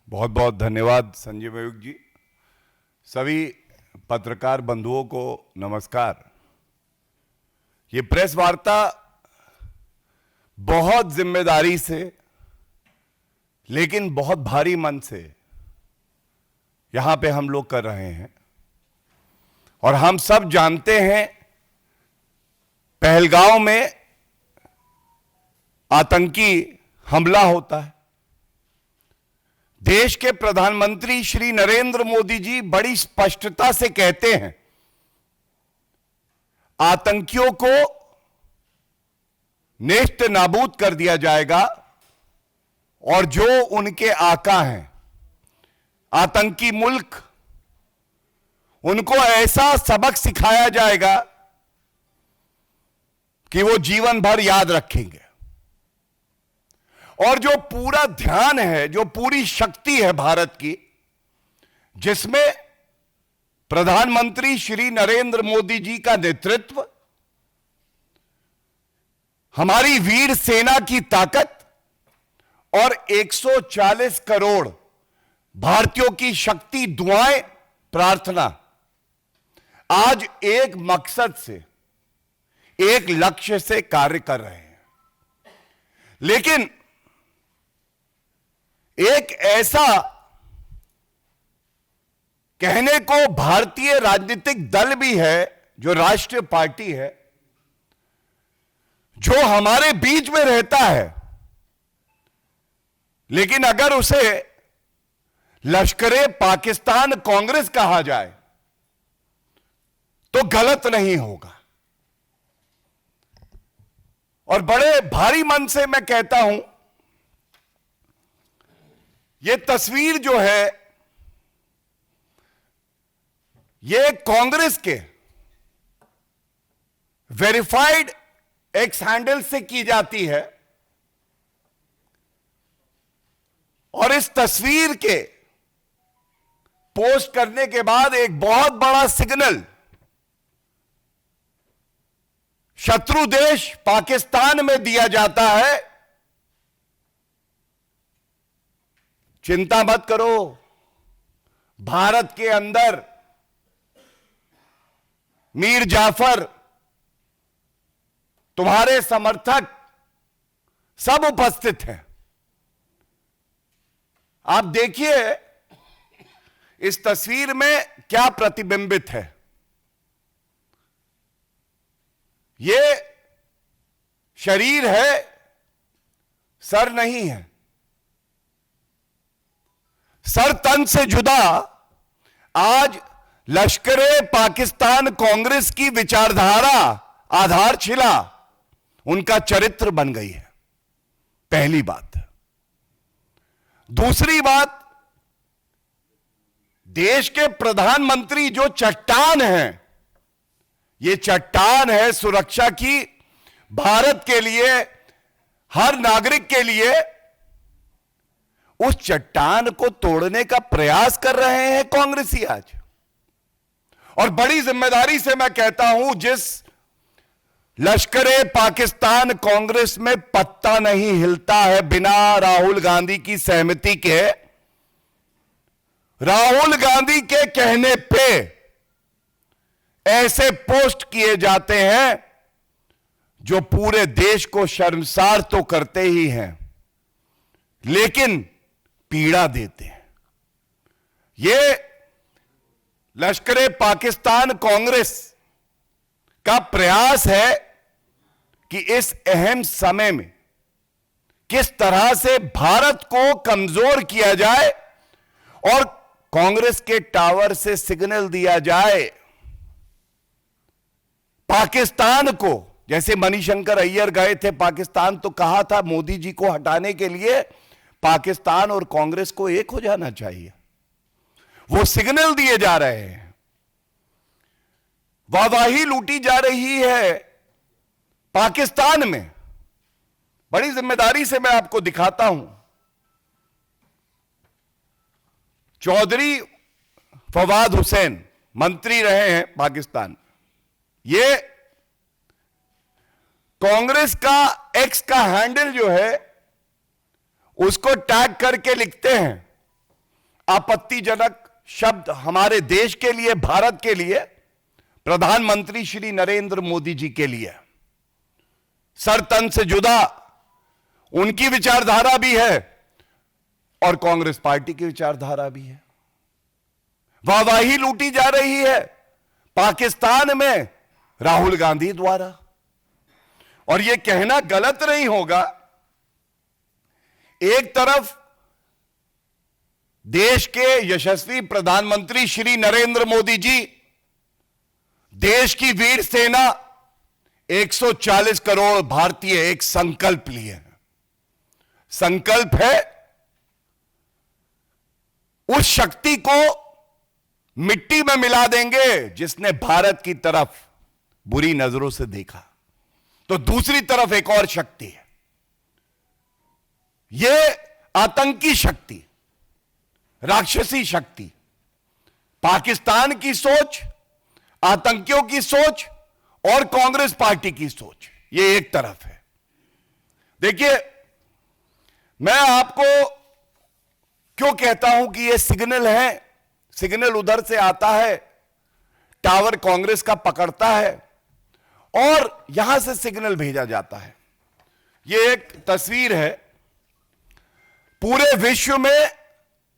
बहुत बहुत धन्यवाद संजय मयूख जी। सभी पत्रकार बंधुओं को नमस्कार। ये प्रेस वार्ता बहुत जिम्मेदारी से लेकिन बहुत भारी मन से यहां पे हम लोग कर रहे हैं और हम सब जानते हैं पहलगांव में आतंकी हमला होता है। देश के प्रधानमंत्री श्री नरेंद्र मोदी जी बड़ी स्पष्टता से कहते हैं आतंकियों को नेस्त नाबूद कर दिया जाएगा और जो उनके आका हैं आतंकी मुल्क उनको ऐसा सबक सिखाया जाएगा कि वो जीवन भर याद रखेंगे। और जो पूरा ध्यान है, जो पूरी शक्ति है भारत की, जिसमें प्रधानमंत्री श्री नरेंद्र मोदी जी का नेतृत्व, हमारी वीर सेना की ताकत और 140 करोड़ भारतीयों की शक्ति, दुआएं, प्रार्थना आज एक मकसद से, एक लक्ष्य से कार्य कर रहे हैं। लेकिन एक ऐसा कहने को भारतीय राजनीतिक दल भी है जो राष्ट्रीय पार्टी है, जो हमारे बीच में रहता है, लेकिन अगर उसे लश्करे पाकिस्तान कांग्रेस कहा जाए तो गलत नहीं होगा। और बड़े भारी मन से मैं कहता हूं, ये तस्वीर जो है ये कांग्रेस के वेरीफाइड एक्स हैंडल से की जाती है और इस तस्वीर के पोस्ट करने के बाद एक बहुत बड़ा सिग्नल शत्रु देश पाकिस्तान में दिया जाता है, चिंता मत करो, भारत के अंदर मीर जाफर, तुम्हारे समर्थक सब उपस्थित हैं। आप देखिए इस तस्वीर में क्या प्रतिबिंबित है। ये शरीर है, सर नहीं है। सर तन से जुदा आज लश्करे पाकिस्तान कांग्रेस की विचारधारा, आधारशिला, उनका चरित्र बन गई है। पहली बात। दूसरी बात, देश के प्रधानमंत्री जो चट्टान है, ये चट्टान है सुरक्षा की, भारत के लिए, हर नागरिक के लिए, उस चट्टान को तोड़ने का प्रयास कर रहे हैं कांग्रेसी आज। और बड़ी जिम्मेदारी से मैं कहता हूं, जिस लश्करे पाकिस्तान कांग्रेस में पत्ता नहीं हिलता है बिना राहुल गांधी की सहमति के, राहुल गांधी के कहने पे ऐसे पोस्ट किए जाते हैं जो पूरे देश को शर्मसार तो करते ही हैं लेकिन पीड़ा देते हैं। ये लश्करे पाकिस्तान कांग्रेस का प्रयास है कि इस अहम समय में किस तरह से भारत को कमजोर किया जाए और कांग्रेस के टावर से सिग्नल दिया जाए पाकिस्तान को। जैसे मणिशंकर अय्यर गए थे पाकिस्तान तो कहा था मोदी जी को हटाने के लिए पाकिस्तान और कांग्रेस को एक हो जाना चाहिए। वो सिग्नल दिए जा रहे हैं, वाहवाही लूटी जा रही है पाकिस्तान में। बड़ी जिम्मेदारी से मैं आपको दिखाता हूं, चौधरी फवाद हुसैन मंत्री रहे हैं पाकिस्तान। ये कांग्रेस का एक्स का हैंडल जो है उसको टैग करके लिखते हैं आपत्तिजनक शब्द हमारे देश के लिए, भारत के लिए, प्रधानमंत्री श्री नरेंद्र मोदी जी के लिए। सर तन से जुदा उनकी विचारधारा भी है और कांग्रेस पार्टी की विचारधारा भी है। वाहवाही लूटी जा रही है पाकिस्तान में राहुल गांधी द्वारा, और यह कहना गलत नहीं होगा, एक तरफ देश के यशस्वी प्रधानमंत्री श्री नरेंद्र मोदी जी देश की वीर सेना 140 करोड़ भारतीय एक संकल्प लिए हैं। संकल्प है उस शक्ति को मिट्टी में मिला देंगे जिसने भारत की तरफ बुरी नजरों से देखा। तो दूसरी तरफ एक और शक्ति है, यह आतंकी शक्ति, राक्षसी शक्ति। पाकिस्तान की सोच, आतंकियों की सोच और कांग्रेस पार्टी की सोच, यह एक तरफ है। देखिए, मैं आपको क्यों कहता हूं कि यह सिग्नल है, सिग्नल उधर से आता है, टावर कांग्रेस का पकड़ता है और यहां से सिग्नल भेजा जाता है। यह एक तस्वीर है। पूरे विश्व में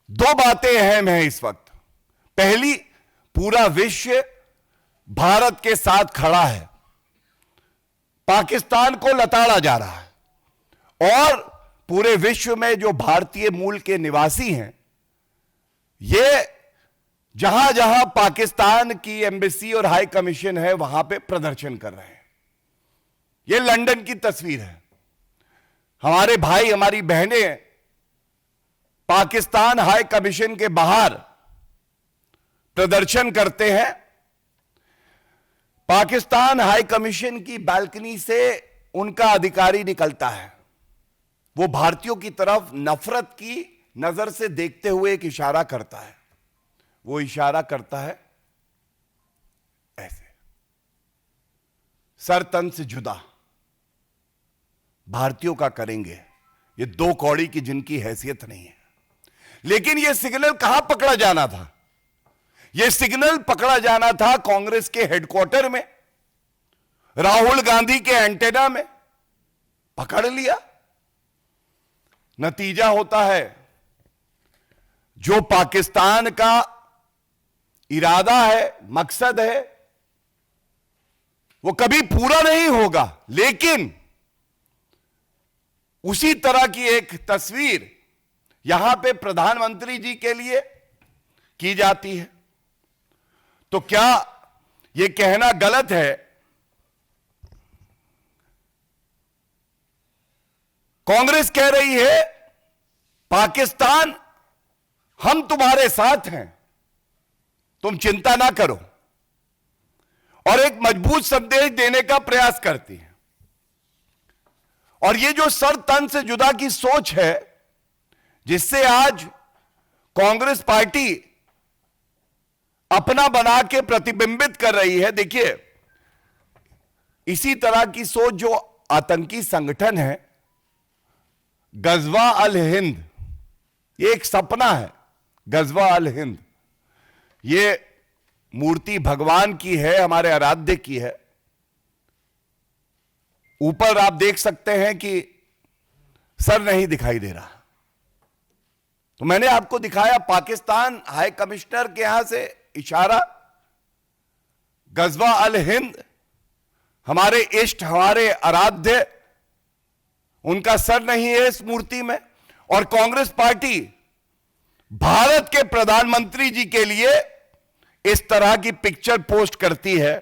दो बातें अहम हैं इस वक्त। पहली, पूरा विश्व भारत के साथ खड़ा है, पाकिस्तान को लताड़ा जा रहा है, और पूरे विश्व में जो भारतीय मूल के निवासी हैं, ये जहां जहां पाकिस्तान की एम्बेसी और हाई कमीशन है वहां पे प्रदर्शन कर रहे हैं। यह लंदन की तस्वीर है। हमारे भाई, हमारी बहनें पाकिस्तान हाई कमीशन के बाहर प्रदर्शन करते हैं। पाकिस्तान हाई कमीशन की बालकनी से उनका अधिकारी निकलता है, वो भारतीयों की तरफ नफरत की नजर से देखते हुए एक इशारा करता है। वो इशारा करता है ऐसे, सर तन से जुदा भारतीयों का करेंगे। ये दो कौड़ी की जिनकी हैसियत नहीं है। लेकिन यह सिग्नल कहां पकड़ा जाना था? यह सिग्नल पकड़ा जाना था कांग्रेस के हेडक्वार्टर में, राहुल गांधी के एंटेना में। पकड़ लिया। नतीजा होता है, जो पाकिस्तान का इरादा है, मकसद है, वो कभी पूरा नहीं होगा। लेकिन उसी तरह की एक तस्वीर यहां पे प्रधानमंत्री जी के लिए की जाती है। तो क्या यह कहना गलत है? कांग्रेस कह रही है, पाकिस्तान हम तुम्हारे साथ हैं, तुम चिंता ना करो, और एक मजबूत संदेश देने का प्रयास करती है। और ये जो सर तन से जुदा की सोच है, जिससे आज कांग्रेस पार्टी अपना बना के प्रतिबिंबित कर रही है। देखिए, इसी तरह की सोच जो आतंकी संगठन है गजवा अल हिंद, ये एक सपना है। गजवा अल हिंद, ये मूर्ति भगवान की है, हमारे आराध्य की है। ऊपर आप देख सकते हैं कि सर नहीं दिखाई दे रहा। तो मैंने आपको दिखाया पाकिस्तान हाई कमिश्नर के यहां से इशारा, गजवा अल हिंद, हमारे इष्ट, हमारे आराध्य, उनका सर नहीं है इस मूर्ति में। और कांग्रेस पार्टी भारत के प्रधानमंत्री जी के लिए इस तरह की पिक्चर पोस्ट करती है।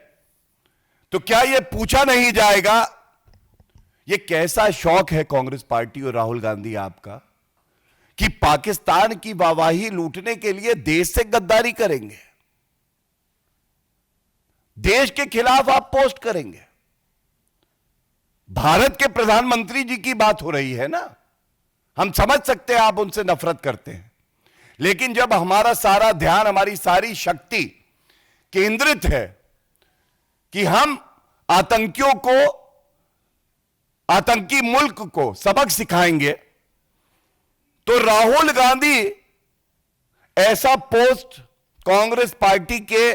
तो क्या यह पूछा नहीं जाएगा, यह कैसा शौक है कांग्रेस पार्टी और राहुल गांधी आपका, कि पाकिस्तान की वाहवाही लूटने के लिए देश से गद्दारी करेंगे, देश के खिलाफ आप पोस्ट करेंगे। भारत के प्रधानमंत्री जी की बात हो रही है ना, हम समझ सकते हैं आप उनसे नफरत करते हैं, लेकिन जब हमारा सारा ध्यान, हमारी सारी शक्ति केंद्रित है कि हम आतंकियों को, आतंकी मुल्क को सबक सिखाएंगे, तो राहुल गांधी ऐसा पोस्ट कांग्रेस पार्टी के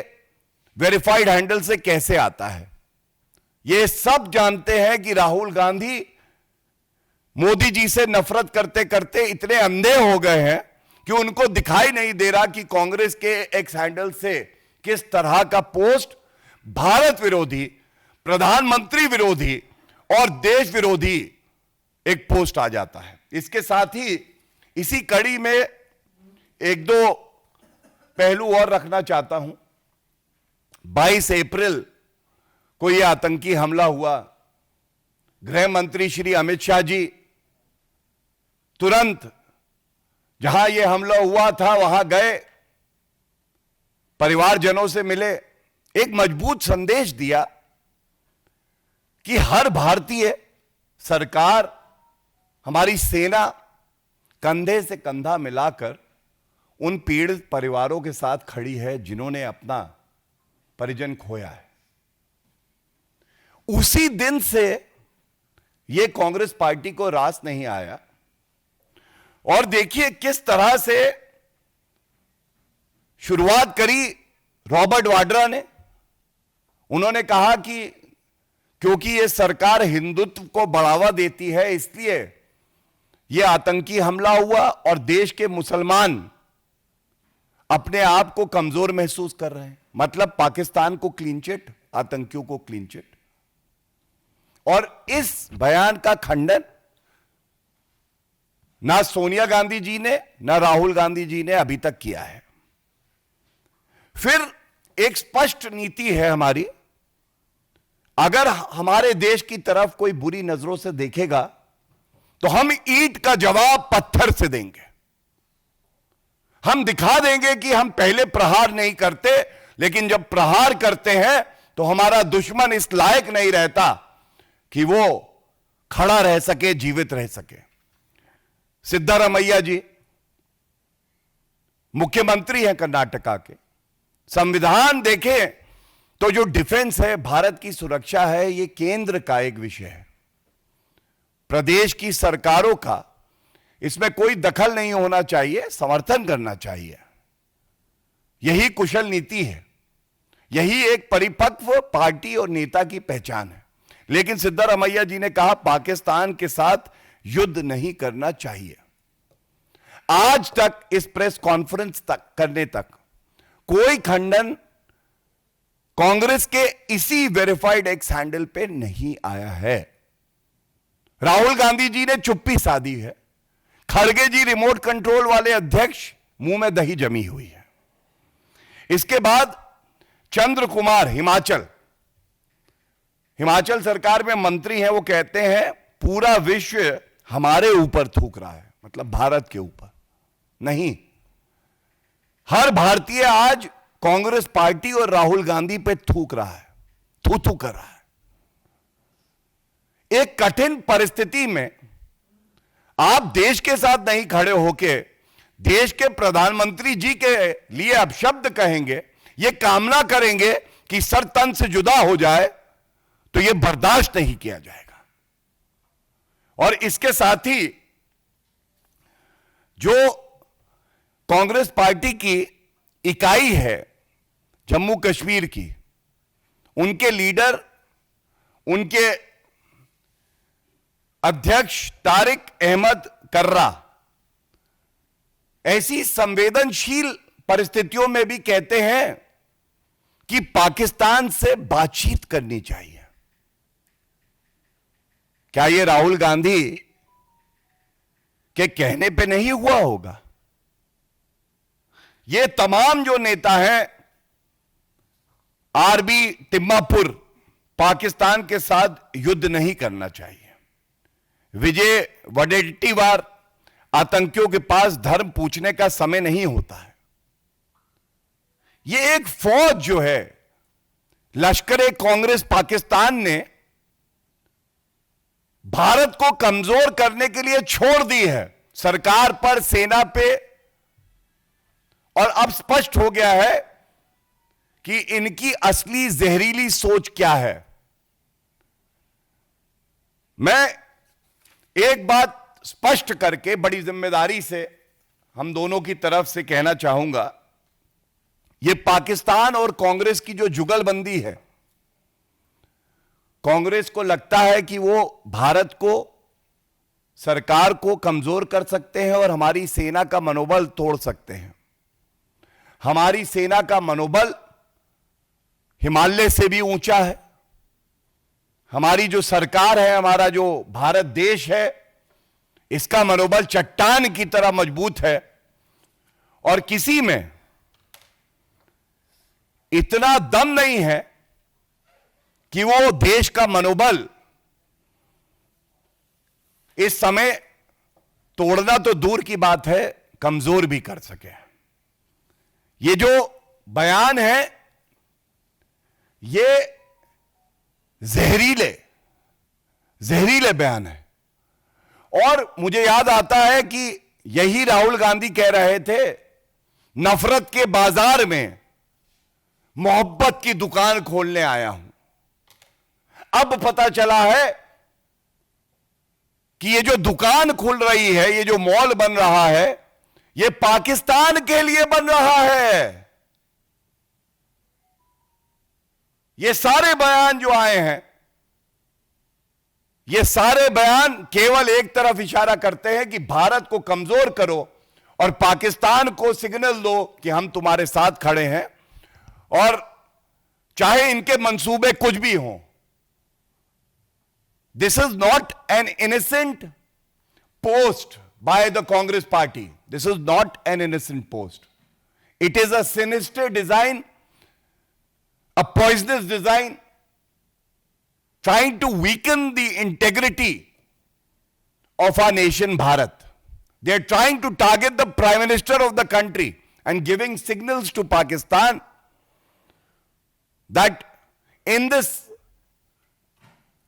वेरीफाइड हैंडल से कैसे आता है? ये सब जानते हैं कि राहुल गांधी मोदी जी से नफरत करते करते इतने अंधे हो गए हैं कि उनको दिखाई नहीं दे रहा कि कांग्रेस के एक्स हैंडल से किस तरह का पोस्ट भारत विरोधी, प्रधानमंत्री विरोधी और देश विरोधी एक पोस्ट आ जाता है। इसके साथ ही इसी कड़ी में एक दो पहलू और रखना चाहता हूं। 22 अप्रैल को यह आतंकी हमला हुआ। गृह मंत्री श्री अमित शाह जी तुरंत जहां यह हमला हुआ था वहां गए, परिवारजनों से मिले, एक मजबूत संदेश दिया कि हर भारतीय, सरकार, हमारी सेना कंधे से कंधा मिलाकर उन पीड़ित परिवारों के साथ खड़ी है जिन्होंने अपना परिजन खोया है। उसी दिन से यह कांग्रेस पार्टी को रास नहीं आया और देखिए किस तरह से शुरुआत करी रॉबर्ट वाड्रा ने। उन्होंने कहा कि क्योंकि यह सरकार हिंदुत्व को बढ़ावा देती है इसलिए यह आतंकी हमला हुआ और देश के मुसलमान अपने आप को कमजोर महसूस कर रहे हैं। मतलब पाकिस्तान को क्लीन चिट, आतंकियों को क्लीन चिट। और इस बयान का खंडन ना सोनिया गांधी जी ने ना राहुल गांधी जी ने अभी तक किया है। फिर एक स्पष्ट नीति है हमारी, अगर हमारे देश की तरफ कोई बुरी नजरों से देखेगा तो हम ईंट का जवाब पत्थर से देंगे। हम दिखा देंगे कि हम पहले प्रहार नहीं करते, लेकिन जब प्रहार करते हैं तो हमारा दुश्मन इस लायक नहीं रहता कि वो खड़ा रह सके, जीवित रह सके। सिद्धारमैया जी मुख्यमंत्री हैं कर्नाटका के। संविधान देखें तो जो डिफेंस है, भारत की सुरक्षा है, ये केंद्र का एक विषय है। प्रदेश की सरकारों का इसमें कोई दखल नहीं होना चाहिए, समर्थन करना चाहिए। यही कुशल नीति है, यही एक परिपक्व पार्टी और नेता की पहचान है। लेकिन सिद्धारमैया जी ने कहा पाकिस्तान के साथ युद्ध नहीं करना चाहिए। आज तक इस प्रेस कॉन्फ्रेंस तक करने तक कोई खंडन कांग्रेस के इसी वेरीफाइड एक्स हैंडल पे नहीं आया है। राहुल गांधी जी ने चुप्पी साधी है। खड़गे जी रिमोट कंट्रोल वाले अध्यक्ष, मुंह में दही जमी हुई है। इसके बाद चंद्र कुमार हिमाचल सरकार में मंत्री हैं, वो कहते हैं पूरा विश्व हमारे ऊपर थूक रहा है, मतलब भारत के ऊपर नहीं। हर भारतीय आज कांग्रेस पार्टी और राहुल गांधी पे थूक रहा है, थू कर रहा है। एक कठिन परिस्थिति में आप देश के साथ नहीं खड़े होके देश के प्रधानमंत्री जी के लिए अपशब्द कहेंगे, ये कामना करेंगे कि सर तन से जुदा हो जाए, तो यह बर्दाश्त नहीं किया जाएगा। और इसके साथ ही जो कांग्रेस पार्टी की इकाई है जम्मू कश्मीर की, उनके लीडर, उनके अध्यक्ष तारिक अहमद कर्रा ऐसी संवेदनशील परिस्थितियों में भी कहते हैं कि पाकिस्तान से बातचीत करनी चाहिए। क्या यह राहुल गांधी के कहने पे नहीं हुआ होगा? ये तमाम जो नेता हैं, आरबी तिम्मापुर, पाकिस्तान के साथ युद्ध नहीं करना चाहिए। विजय वडेट्टीवार, आतंकियों के पास धर्म पूछने का समय नहीं होता है। यह एक फौज जो है, लश्कर-ए कांग्रेस पाकिस्तान ने भारत को कमजोर करने के लिए छोड़ दी है, सरकार पर, सेना पे। और अब स्पष्ट हो गया है कि इनकी असली जहरीली सोच क्या है। मैं एक बात स्पष्ट करके बड़ी जिम्मेदारी से हम दोनों की तरफ से कहना चाहूंगा, यह पाकिस्तान और कांग्रेस की जो जुगलबंदी है, कांग्रेस को लगता है कि वो भारत को, सरकार को कमजोर कर सकते हैं और हमारी सेना का मनोबल तोड़ सकते हैं। हमारी सेना का मनोबल हिमालय से भी ऊंचा है। हमारी जो सरकार है, हमारा जो भारत देश है, इसका मनोबल चट्टान की तरह मजबूत है और किसी में इतना दम नहीं है कि वो देश का मनोबल इस समय तोड़ना तो दूर की बात है, कमजोर भी कर सके। ये जो बयान है, ये जहरीले बयान है। और मुझे याद आता है कि यही राहुल गांधी कह रहे थे, नफरत के बाजार में मोहब्बत की दुकान खोलने आया हूं। अब पता चला है कि ये जो दुकान खुल रही है, ये जो मॉल बन रहा है, ये पाकिस्तान के लिए बन रहा है। ये सारे बयान जो आए हैं, ये सारे बयान केवल एक तरफ इशारा करते हैं कि भारत को कमजोर करो और पाकिस्तान को सिग्नल दो कि हम तुम्हारे साथ खड़े हैं, और चाहे इनके मंसूबे कुछ भी हों। This is not an innocent post by the Congress party. This is not an innocent post. It is a sinister design, a poisonous design, trying to weaken the integrity of our nation, Bharat. They are trying to target the Prime Minister of the country and giving signals to Pakistan that in this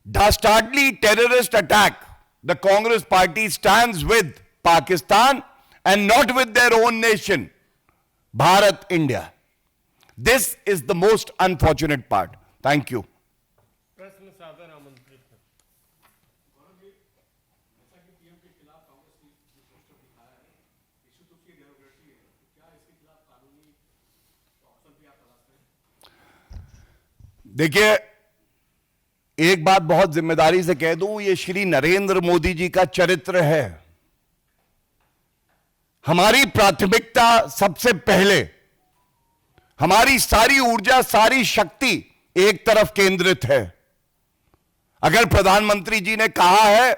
dastardly terrorist attack, the Congress party stands with Pakistan and not with their own nation, Bharat, India. This is the most unfortunate part. Thank you. प्रश्न सादर आमंत्रित है। देखिए, एक बात बहुत जिम्मेदारी से कह दूं, ये श्री नरेंद्र मोदी जी का चरित्र है। हमारी प्राथमिकता सबसे पहले, हमारी सारी ऊर्जा, सारी शक्ति एक तरफ केंद्रित है। अगर प्रधानमंत्री जी ने कहा है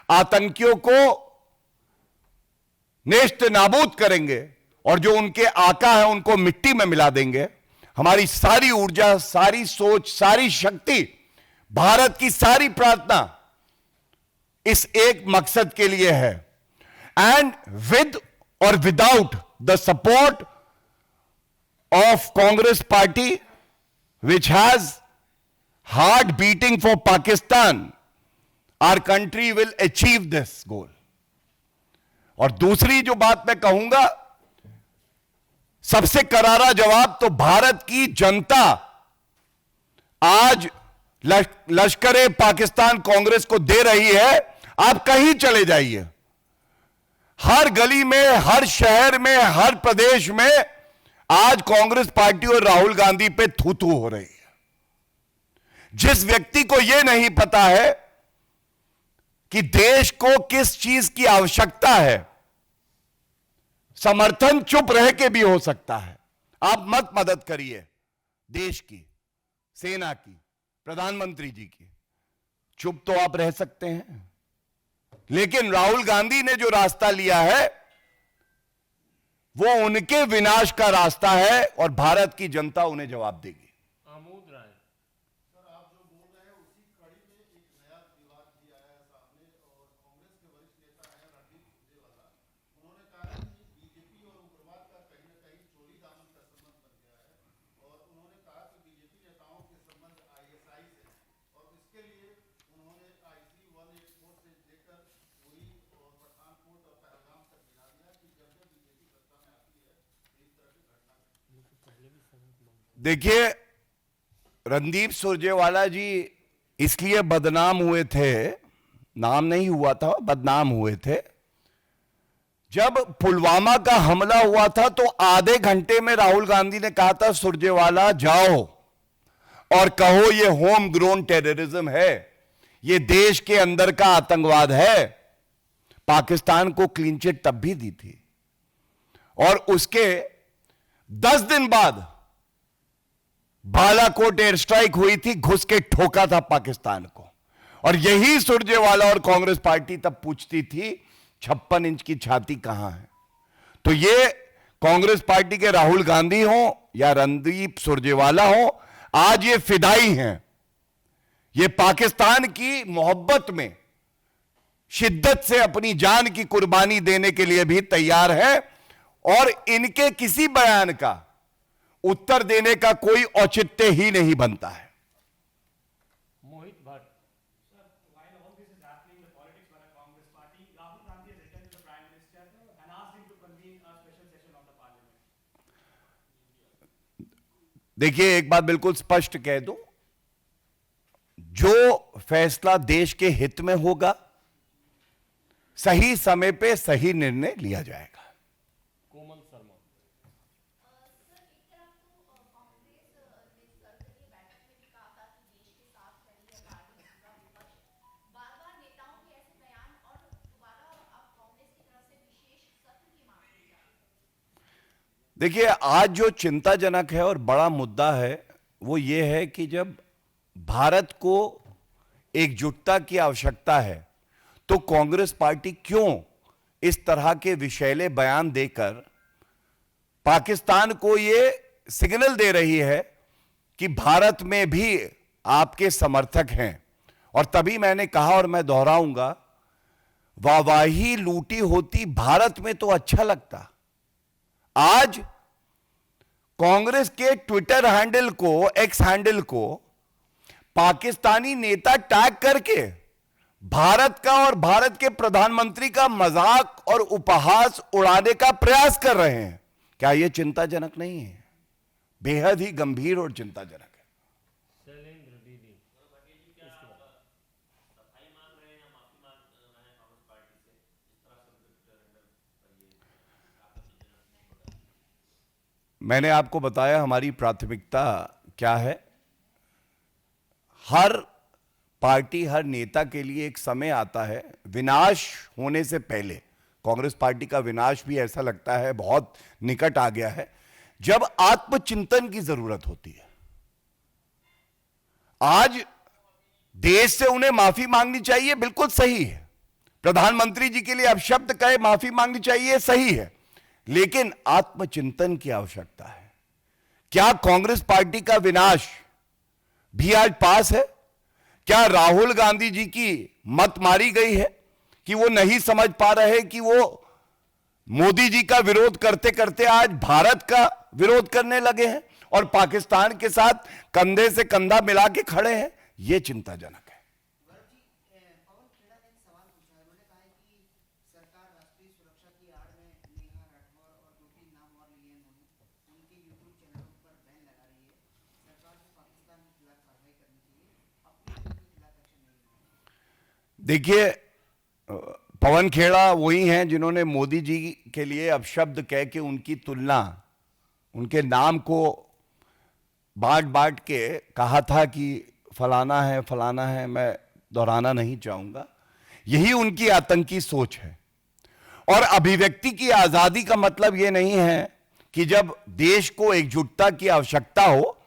आतंकियों को नेस्त नाबूद करेंगे और जो उनके आका है उनको मिट्टी में मिला देंगे, हमारी सारी ऊर्जा, सारी सोच, सारी शक्ति, भारत की सारी प्रार्थना इस एक मकसद के लिए है। एंड विद और without the support of Congress party which has heart beating for Pakistan, our country will achieve this goal. और दूसरी जो बात मैं कहूंगा, सबसे करारा जवाब तो भारत की जनता आज लश्कर पाकिस्तान कांग्रेस को दे रही है। आप कहीं चले जाइए, हर गली में, हर शहर में, हर प्रदेश में आज कांग्रेस पार्टी और राहुल गांधी पे थू थू हो रही है। जिस व्यक्ति को यह नहीं पता है कि देश को किस चीज की आवश्यकता है, समर्थन चुप रह के भी हो सकता है। आप मत मदद करिए देश की, सेना की, प्रधानमंत्री जी की। चुप तो आप रह सकते हैं, लेकिन राहुल गांधी ने जो रास्ता लिया है वो उनके विनाश का रास्ता है और भारत की जनता उन्हें जवाब देगी। आमोद राय। सर, आप जो बोल रहे हैं उसी कड़ी में एक नया विवाद भी आया है सामने, और कांग्रेस के वरिष्ठ नेता हैं रणदीप सुरजेवाला। उन्होंने कहा है कि बीजेपी और उग्रवाद का कहीं न कहीं चोरी दामन का संबंध बन गया है, और उन्होंने कहा कि बीजेपी नेताओं के संबंध आईएसआई से हैं, और इसके लिए उन्होंने IC-184 से लेकर उरी और पठानकोट और पहलगाम तक गिना दिया कि जब जब बीजेपी सत्ता में आती है इस तरह की घटना। देखिए, रणदीप सुरजेवाला जी इसलिए बदनाम हुए थे, नाम नहीं हुआ था, बदनाम हुए थे जब पुलवामा का हमला हुआ था तो आधे घंटे में राहुल गांधी ने कहा था सुरजेवाला जाओ और कहो ये होम ग्रोन टेररिज्म है, ये देश के अंदर का आतंकवाद है। पाकिस्तान को क्लीन चिट तब भी दी थी और उसके 10 दिन बाद बालाकोट एयर स्ट्राइक हुई थी, घुस के ठोका था पाकिस्तान को। और यही सुरजेवाला और कांग्रेस पार्टी तब पूछती थी 56 इंच की छाती कहां है। तो ये कांग्रेस पार्टी के राहुल गांधी हो या रणदीप सुरजेवाला हो, आज ये फिदाई हैं, ये पाकिस्तान की मोहब्बत में शिद्दत से अपनी जान की कुर्बानी देने के लिए भी तैयार है और इनके किसी बयान का उत्तर देने का कोई औचित्य ही नहीं बनता है। मोहित Bhatt. Sir, while all this is happening, the politics by the Congress party, Rahul Gandhi has written to the Prime Minister and asked him to convene a special session of the Parliament. देखिए, एक बात बिल्कुल स्पष्ट कह दूं, जो फैसला देश के हित में होगा सही समय पे सही निर्णय लिया जाएगा। कोमल शर्मा। सर, एक तरफ तो कांग्रेस ने सर्वदलीय बैठक में भी कहा था कि देश के साथ खड़ी है पार्टी पूरा विपक्ष। बार-बार नेताओं के ऐसे बयान और दोबारा अब कांग्रेस की तरफ से विशेष सत्र की मांग की जा रही है। देखिए, आज जो चिंताजनक है और बड़ा मुद्दा है वो ये है कि जब भारत को एकजुटता की आवश्यकता है तो कांग्रेस पार्टी क्यों इस तरह के विषैले बयान देकर पाकिस्तान को ये सिग्नल दे रही है कि भारत में भी आपके समर्थक हैं। और तभी मैंने कहा और मैं दोहराऊंगा, वाहवाही लूटी होती भारत में तो अच्छा लगता। आज कांग्रेस के ट्विटर हैंडल को, एक्स हैंडल को पाकिस्तानी नेता टैग करके भारत का और भारत के प्रधानमंत्री का मजाक और उपहास उड़ाने का प्रयास कर रहे हैं। क्या यह चिंताजनक नहीं है? बेहद ही गंभीर और चिंताजनक है। शैलेंद्र दीदी। मैंने आपको बताया हमारी प्राथमिकता क्या है। हर पार्टी, हर नेता के लिए एक समय आता है, विनाश होने से पहले, कांग्रेस पार्टी का विनाश भी ऐसा लगता है बहुत निकट आ गया है, जब आत्मचिंतन की जरूरत होती है। आज देश से उन्हें माफी मांगनी चाहिए, बिल्कुल सही है। प्रधानमंत्री जी के लिए अब शब्द कहे माफी मांगनी चाहिए, सही है। लेकिन आत्मचिंतन की आवश्यकता है। क्या कांग्रेस पार्टी का विनाश भी आज पास है? क्या राहुल गांधी जी की मत मारी गई है कि वो नहीं समझ पा रहे कि वो मोदी जी का विरोध करते करते आज भारत का विरोध करने लगे हैं और पाकिस्तान के साथ कंधे से कंधा मिला के खड़े हैं? ये चिंताजनक है। पवन खेड़ा ने एक सवाल पूछा है। उन्होंने कहा है कि सरकार राष्ट्रीय सुरक्षा की आड़ में नेहा राठौर और 2-3 नाम और लिए हैं उन्होंने, उनके यूट्यूब चैनलों पर बैन लगा रही है। सरकार को पाकिस्तान के खिलाफ कार्रवाई करनी चाहिए, अपने लोगों के खिलाफ एक्शन नहीं लेना। देखिए, पवन खेड़ा वही हैं जिन्होंने मोदी जी के लिए अपशब्द कह के उनकी तुलना, उनके नाम को बांट बांट के कहा था कि फलाना है फलाना है। मैं दोहराना नहीं चाहूंगा। यही उनकी आतंकी सोच है। और अभिव्यक्ति की आजादी का मतलब यह नहीं है कि जब देश को एकजुटता की आवश्यकता हो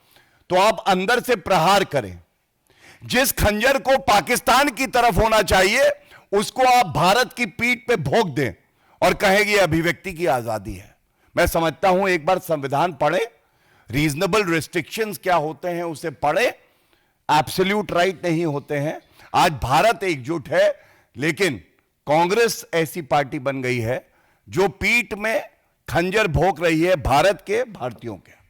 तो आप अंदर से प्रहार करें। जिस खंजर को पाकिस्तान की तरफ होना चाहिए उसको आप भारत की पीठ पे भोंक दें और कहें कि अभिव्यक्ति की आजादी है। मैं समझता हूं एक बार संविधान पढ़े, रीजनेबल रिस्ट्रिक्शंस क्या होते हैं उसे पढ़े, एब्सोल्यूट राइट नहीं होते हैं। आज भारत एकजुट है, लेकिन कांग्रेस ऐसी पार्टी बन गई है जो पीठ में खंजर भोंक रही है भारत के, भारतीयों के।